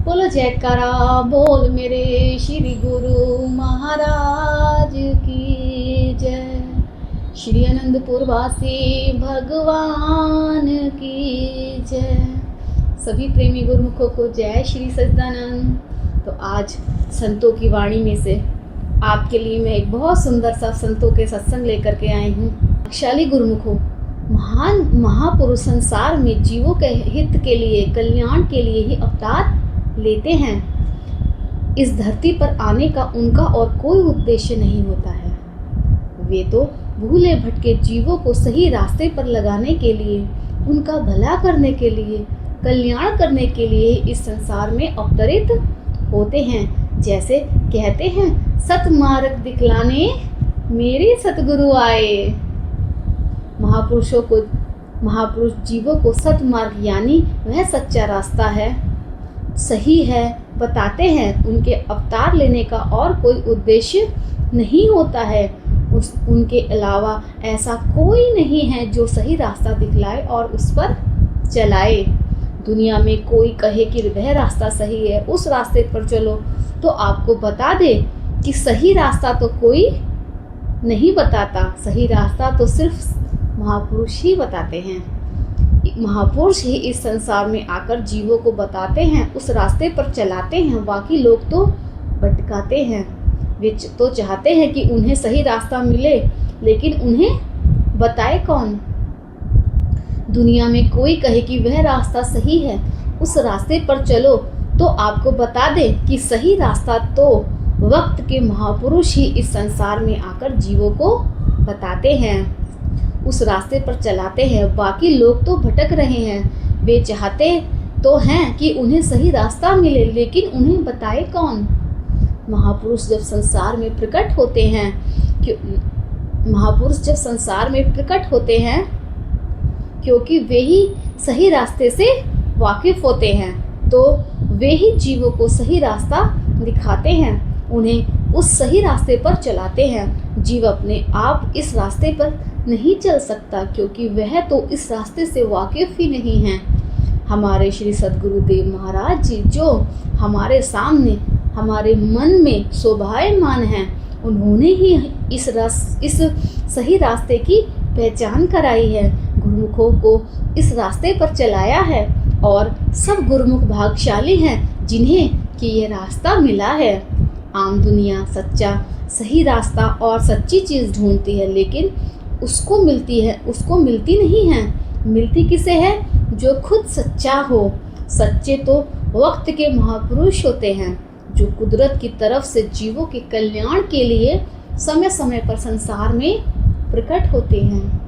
बोलो जयकारा बोल मेरे श्री गुरु महाराज की जय। श्री अनंतपुर वासी भगवान की जय। सभी प्रेमी गुरुमुखों को जय श्री सच्चिदानंद। तो आज संतों की वाणी में से आपके लिए मैं एक बहुत सुंदर सा संतों के सत्संग लेकर के आई हूँ। भाग्यशाली गुरुमुखों, महान महापुरुष संसार में जीवों के हित के लिए, कल्याण के लिए ही अवतार लेते हैं। इस धरती पर आने का उनका और कोई उद्देश्य नहीं होता है। वे तो भूले भटके जीवों को सही रास्ते पर लगाने के लिए, उनका भला करने के लिए, कल्याण करने के लिए इस संसार में अवतरित होते हैं। जैसे कहते हैं, सतमार्ग दिखलाने मेरे सतगुरु आए। महापुरुष जीवों को सतमार्ग यानी वह सच्चा रास्ता है, सही है, बताते हैं। उनके अवतार लेने का और कोई उद्देश्य नहीं होता है। उनके अलावा ऐसा कोई नहीं है जो सही रास्ता दिखलाए और उस पर चलाए। दुनिया में कोई कहे कि वह रास्ता सही है, उस रास्ते पर चलो, तो आपको बता दे कि सही रास्ता तो कोई नहीं बताता। सही रास्ता तो सिर्फ महापुरुष ही बताते हैं। महापुरुष ही इस संसार में आकर जीवों को बताते हैं, उस रास्ते पर चलाते हैं। बाकी लोग तो भटकाते हैं। वे तो चाहते हैं कि उन्हें सही रास्ता मिले, लेकिन उन्हें बताए कौन। दुनिया में कोई कहे कि वह रास्ता सही है, उस रास्ते पर चलो, तो आपको बता दे कि सही रास्ता तो वक्त के महापुरुष ही इस संसार में आकर जीवों को बताते हैं, उस रास्ते पर चलाते हैं। बाकी लोग तो भटक रहे हैं। वे चाहते तो हैं कि उन्हें सही रास्ता मिले, लेकिन उन्हें बताए कौन। महापुरुष जब संसार में प्रकट होते हैं, क्योंकि वे ही सही रास्ते से वाकिफ होते हैं, तो वे ही जीवों को सही रास्ता दिखाते हैं, उन्हें उस सही रास्ते पर चलाते हैं। जीव अपने आप इस रास्ते पर नहीं चल सकता, क्योंकि वह तो इस रास्ते से वाकिफ ही नहीं है। हमारे श्री सद्गुरुदेव महाराज जी जो हमारे सामने, हमारे मन में शोभायमान हैं, उन्होंने ही इस सही रास्ते की पहचान कराई है, गुरुमुखों को इस रास्ते पर चलाया है। और सब गुरुमुख भाग्यशाली हैं जिन्हें कि ये रास्ता मिला है। आम दुनिया सच्चा सही रास्ता और सच्ची चीज़ ढूंढती है, लेकिन उसको मिलती नहीं है। मिलती किसे है? जो खुद सच्चा हो। सच्चे तो वक्त के महापुरुष होते हैं, जो कुदरत की तरफ से जीवों के कल्याण के लिए समय समय पर संसार में प्रकट होते हैं।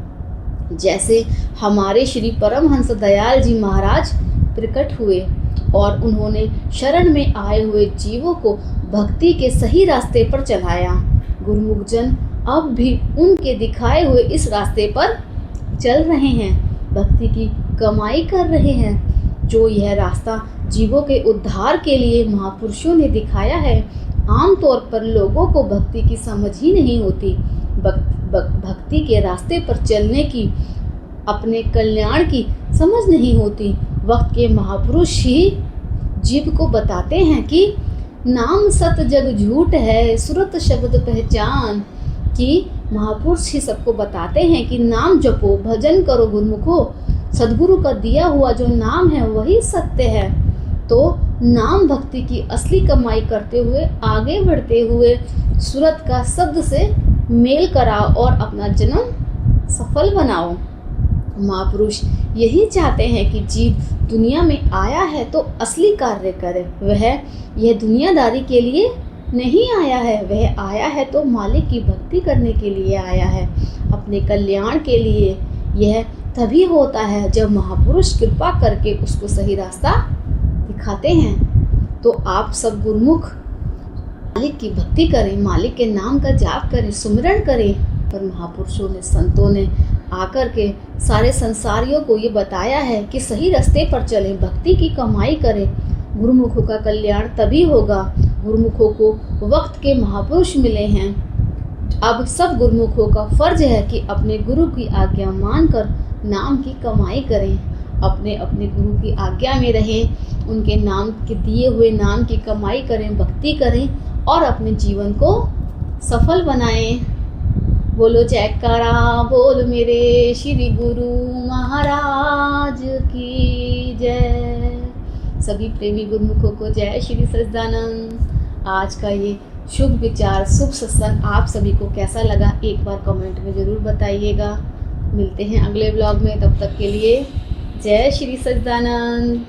जैसे हमारे श्री परमहंस दयाल जी महाराज प्रकट हुए और उन्होंने शरण में आए हुए जीवों को भक्ति के सही रास्ते पर चलाया। गुरुमुख जन अब भी उनके दिखाए हुए इस रास्ते पर चल रहे हैं, भक्ति की कमाई कर रहे हैं। जो यह रास्ता जीवों के उद्धार के लिए महापुरुषों ने दिखाया है, आमतौर पर लोगों को भक्ति की समझ ही नहीं होती। भक्ति के रास्ते पर चलने की, अपने कल्याण की समझ नहीं होती। वक्त के महापुरुष ही जीव को बताते हैं कि नाम सत जग झूठ है, सुरत शब्द पहचान। कि महापुरुष ही सबको बताते हैं कि नाम जपो, भजन करो गुरुमुखो। सद्गुरु का दिया हुआ जो नाम है वही सत्य है। तो नाम भक्ति की असली कमाई करते हुए, आगे बढ़ते हुए सूरत का शब्द से मेल कराओ और अपना जन्म सफल बनाओ। महापुरुष यही चाहते हैं कि जीव दुनिया में आया है तो असली कार्य करे। वह यह दुनियादारी के लिए नहीं आया है, वह आया है तो मालिक की भक्ति करने के लिए आया है, अपने कल्याण के लिए। यह तभी होता है जब महापुरुष कृपा करके उसको सही रास्ता दिखाते हैं। तो आप सब गुरुमुख मालिक की भक्ति करें, मालिक के नाम का जाप करें, सुमिरन करें। पर महापुरुषों ने, संतों ने आकर के सारे संसारियों को ये बताया है कि सही रास्ते पर चलें, भक्ति की कमाई करें। गुरुमुखों का कल्याण तभी होगा। गुरुमुखों को वक्त के महापुरुष मिले हैं। अब सब गुरुमुखों का फर्ज है कि अपने गुरु की आज्ञा मानकर नाम की कमाई करें। अपने अपने गुरु की आज्ञा में रहें, उनके नाम के दिए हुए नाम की कमाई करें, भक्ति करें और अपने जीवन को सफल बनाएं। बोलो जयकारा बोल मेरे श्री गुरु महाराज की जय। सभी प्रेमी गुरुमुखों को जय श्री सच्चिदानंद। आज का ये शुभ विचार, शुभ सत्संग आप सभी को कैसा लगा एक बार कमेंट में ज़रूर बताइएगा। मिलते हैं अगले ब्लॉग में, तब तक के लिए जय श्री सच्चिदानंद।